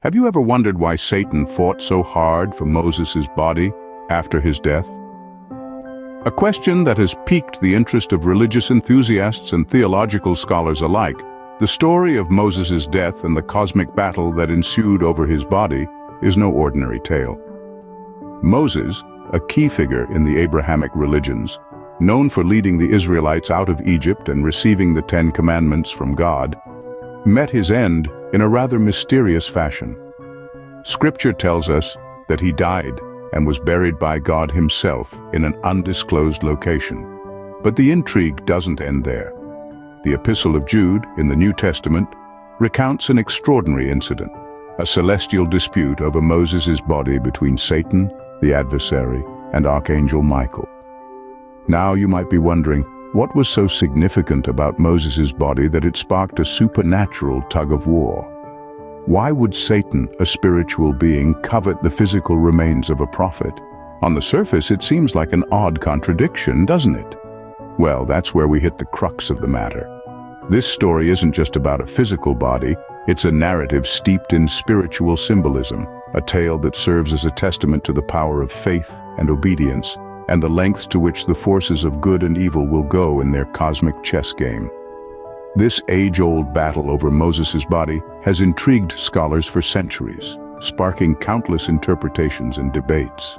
Have you ever wondered why Satan fought so hard for Moses' body after his death? A question that has piqued the interest of religious enthusiasts and theological scholars alike. The story of Moses' death and the cosmic battle that ensued over his body is no ordinary tale. Moses, a key figure in the Abrahamic religions, known for leading the Israelites out of Egypt and receiving the Ten Commandments from God, met his end in a rather mysterious fashion. Scripture tells us that he died and was buried by God himself in an undisclosed location. But the intrigue doesn't end there. The Epistle of Jude in the New Testament recounts an extraordinary incident, a celestial dispute over Moses' body between Satan, the adversary, and Archangel Michael. Now you might be wondering, what was so significant about Moses' body that it sparked a supernatural tug-of-war? Why would Satan, a spiritual being, covet the physical remains of a prophet? On the surface, it seems like an odd contradiction, doesn't it? Well, that's where we hit the crux of the matter. This story isn't just about a physical body, it's a narrative steeped in spiritual symbolism, a tale that serves as a testament to the power of faith and obedience, and the lengths to which the forces of good and evil will go in their cosmic chess game. This age-old battle over Moses' body has intrigued scholars for centuries, sparking countless interpretations and debates.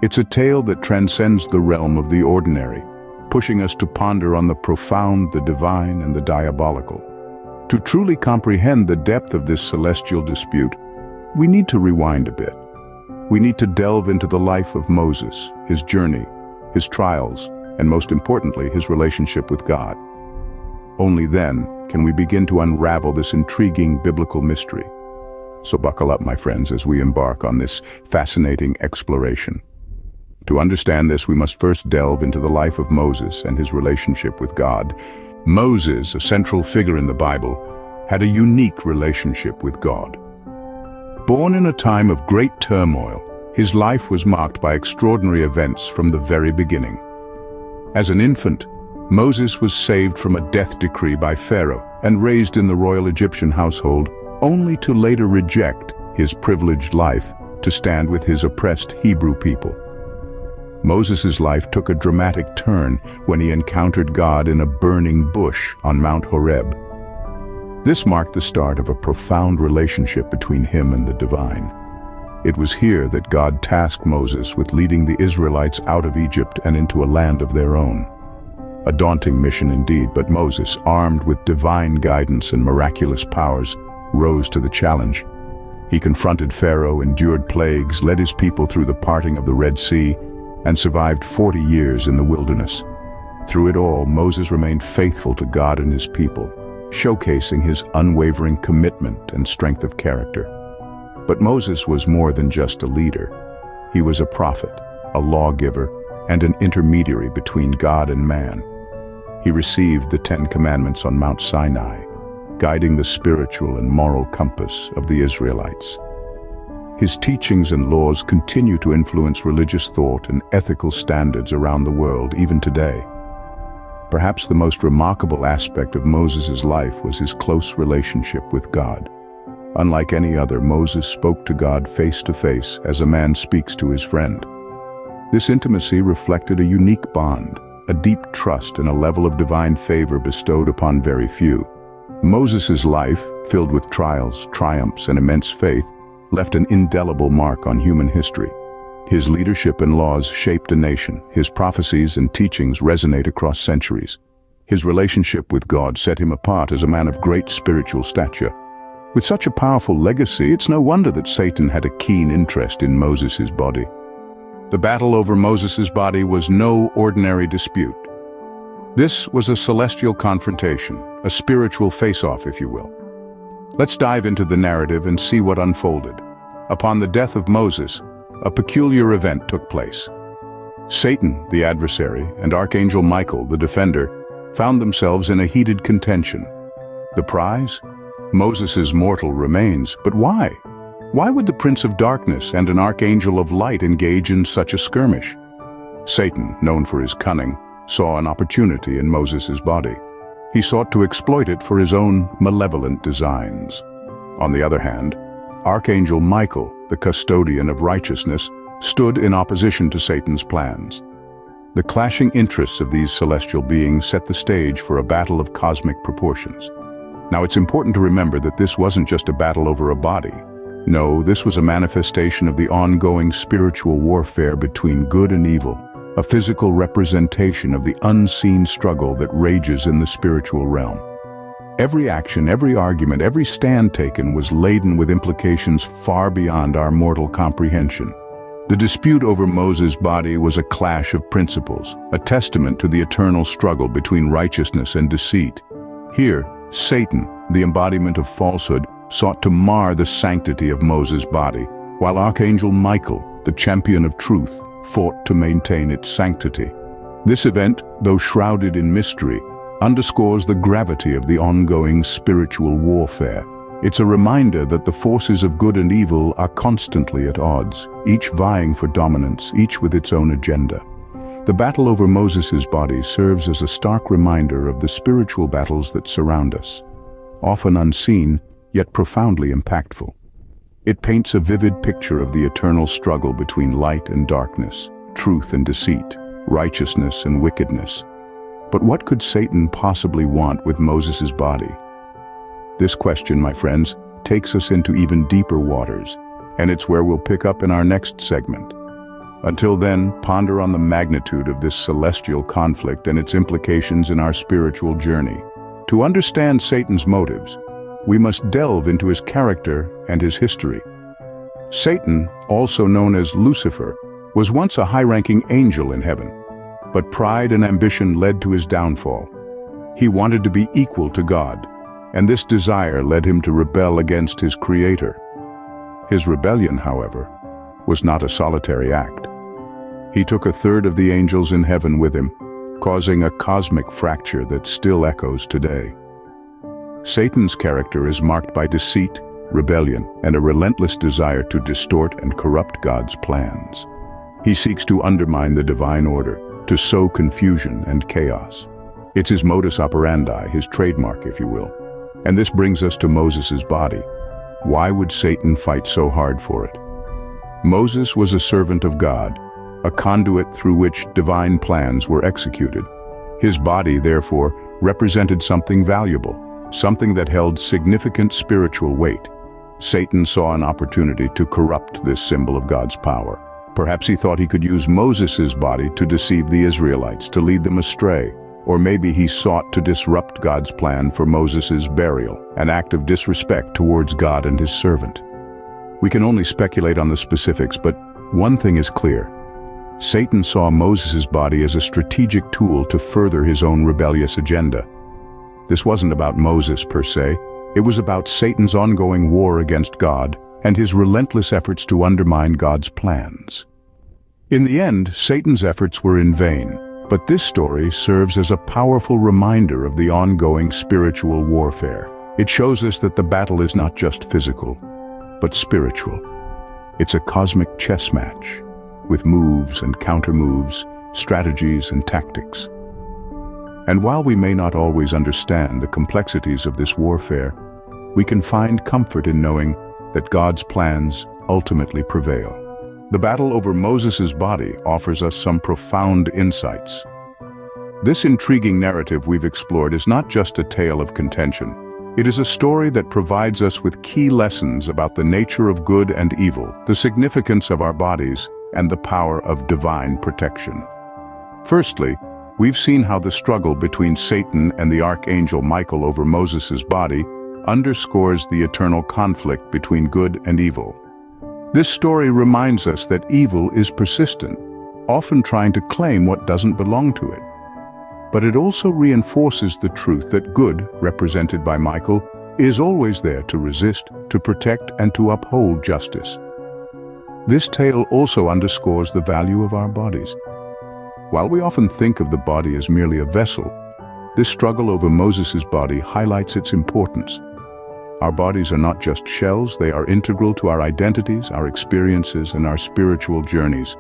It's a tale that transcends the realm of the ordinary, pushing us to ponder on the profound, the divine, and the diabolical. To truly comprehend the depth of this celestial dispute, we need to rewind a bit. We need to delve into the life of Moses, his journey, his trials, and most importantly, his relationship with God. Only then can we begin to unravel this intriguing biblical mystery. So buckle up, my friends, as we embark on this fascinating exploration. To understand this, we must first delve into the life of Moses and his relationship with God. Moses, a central figure in the Bible, had a unique relationship with God. Born in a time of great turmoil, his life was marked by extraordinary events from the very beginning. As an infant, Moses was saved from a death decree by Pharaoh and raised in the royal Egyptian household, only to later reject his privileged life to stand with his oppressed Hebrew people. Moses' life took a dramatic turn when he encountered God in a burning bush on Mount Horeb. This marked the start of a profound relationship between him and the divine. It was here that God tasked Moses with leading the Israelites out of Egypt and into a land of their own. A daunting mission indeed, but Moses, armed with divine guidance and miraculous powers, rose to the challenge. He confronted Pharaoh, endured plagues, led his people through the parting of the Red Sea, and survived 40 years in the wilderness. Through it all, Moses remained faithful to God and his people, showcasing his unwavering commitment and strength of character. But Moses was more than just a leader. He was a prophet, a lawgiver, and an intermediary between God and man. He received the Ten Commandments on Mount Sinai, guiding the spiritual and moral compass of the Israelites. His teachings and laws continue to influence religious thought and ethical standards around the world, even today. Perhaps the most remarkable aspect of Moses' life was his close relationship with God. Unlike any other, Moses spoke to God face to face as a man speaks to his friend. This intimacy reflected a unique bond, a deep trust and a level of divine favor bestowed upon very few. Moses' life, filled with trials, triumphs, and immense faith, left an indelible mark on human history. His leadership and laws shaped a nation. His prophecies and teachings resonate across centuries. His relationship with God set him apart as a man of great spiritual stature. With such a powerful legacy, it's no wonder that Satan had a keen interest in Moses' body. The battle over Moses' body was no ordinary dispute. This was a celestial confrontation, a spiritual face-off, if you will. Let's dive into the narrative and see what unfolded. Upon the death of Moses, a peculiar event took place. Satan, the adversary, and Archangel Michael, the defender, found themselves in a heated contention. The prize? Moses' mortal remains. But why? Why would the Prince of Darkness and an Archangel of Light engage in such a skirmish? Satan, known for his cunning, saw an opportunity in Moses' body. He sought to exploit it for his own malevolent designs. On the other hand, Archangel Michael, the custodian of righteousness, stood in opposition to Satan's plans. The clashing interests of these celestial beings set the stage for a battle of cosmic proportions. Now, it's important to remember that this wasn't just a battle over a body. No, this was a manifestation of the ongoing spiritual warfare between good and evil, a physical representation of the unseen struggle that rages in the spiritual realm. Every action, every argument, every stand taken was laden with implications far beyond our mortal comprehension. The dispute over Moses' body was a clash of principles, a testament to the eternal struggle between righteousness and deceit. Here, Satan, the embodiment of falsehood, sought to mar the sanctity of Moses' body, while Archangel Michael, the champion of truth, fought to maintain its sanctity. This event, though shrouded in mystery, underscores the gravity of the ongoing spiritual warfare. It's a reminder that the forces of good and evil are constantly at odds, each vying for dominance, each with its own agenda. The battle over Moses' body serves as a stark reminder of the spiritual battles that surround us, often unseen, yet profoundly impactful. It paints a vivid picture of the eternal struggle between light and darkness, truth and deceit, righteousness and wickedness. But what could Satan possibly want with Moses' body? This question, my friends, takes us into even deeper waters, and it's where we'll pick up in our next segment. Until then, ponder on the magnitude of this celestial conflict and its implications in our spiritual journey. To understand Satan's motives, we must delve into his character and his history. Satan, also known as Lucifer, was once a high-ranking angel in heaven, but pride and ambition led to his downfall. He wanted to be equal to God, and this desire led him to rebel against his Creator. His rebellion, however, was not a solitary act. He took a third of the angels in heaven with him, causing a cosmic fracture that still echoes today. Satan's character is marked by deceit, rebellion, and a relentless desire to distort and corrupt God's plans. He seeks to undermine the divine order, to sow confusion and chaos. It's his modus operandi, his trademark, if you will. And this brings us to Moses' body. Why would Satan fight so hard for it? Moses was a servant of God, a conduit through which divine plans were executed. His body, therefore, represented something valuable, something that held significant spiritual weight. Satan saw an opportunity to corrupt this symbol of God's power. Perhaps he thought he could use Moses' body to deceive the Israelites, to lead them astray. Or maybe he sought to disrupt God's plan for Moses' burial, an act of disrespect towards God and his servant. We can only speculate on the specifics, but one thing is clear. Satan saw Moses' body as a strategic tool to further his own rebellious agenda. This wasn't about Moses per se, it was about Satan's ongoing war against God and his relentless efforts to undermine God's plans. In the end, Satan's efforts were in vain. But this story serves as a powerful reminder of the ongoing spiritual warfare. It shows us that the battle is not just physical, but spiritual. It's a cosmic chess match, with moves and counter-moves, strategies and tactics. And while we may not always understand the complexities of this warfare, we can find comfort in knowing that God's plans ultimately prevail. The battle over Moses' body offers us some profound insights. This intriguing narrative we've explored is not just a tale of contention. It is a story that provides us with key lessons about the nature of good and evil, the significance of our bodies, and the power of divine protection. Firstly, we've seen how the struggle between Satan and the Archangel Michael over Moses' body underscores the eternal conflict between good and evil. This story reminds us that evil is persistent, often trying to claim what doesn't belong to it. But it also reinforces the truth that good, represented by Michael, is always there to resist, to protect, and to uphold justice. This tale also underscores the value of our bodies. While we often think of the body as merely a vessel, this struggle over Moses' body highlights its importance. Our bodies are not just shells, they are integral to our identities, our experiences, and our spiritual journeys.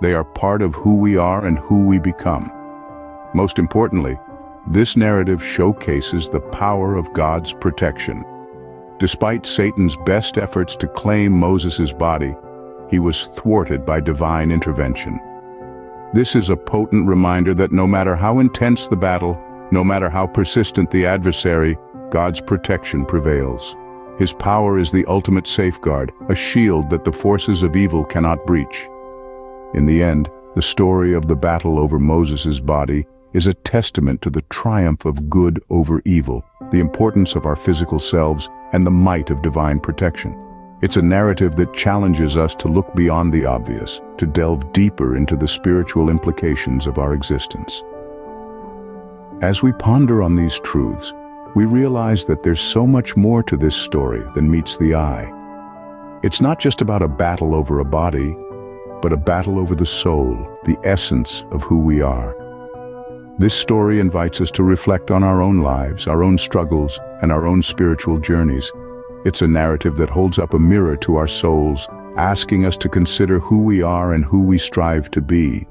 They are part of who we are and who we become. Most importantly, this narrative showcases the power of God's protection. Despite Satan's best efforts to claim Moses' body, he was thwarted by divine intervention. This is a potent reminder that no matter how intense the battle, no matter how persistent the adversary, God's protection prevails. His power is the ultimate safeguard, a shield that the forces of evil cannot breach. In the end, the story of the battle over Moses' body is a testament to the triumph of good over evil, the importance of our physical selves, and the might of divine protection. It's a narrative that challenges us to look beyond the obvious, to delve deeper into the spiritual implications of our existence. As we ponder on these truths, we realize that there's so much more to this story than meets the eye. It's not just about a battle over a body, but a battle over the soul, the essence of who we are. This story invites us to reflect on our own lives, our own struggles, and our own spiritual journeys. It's a narrative that holds up a mirror to our souls, asking us to consider who we are and who we strive to be.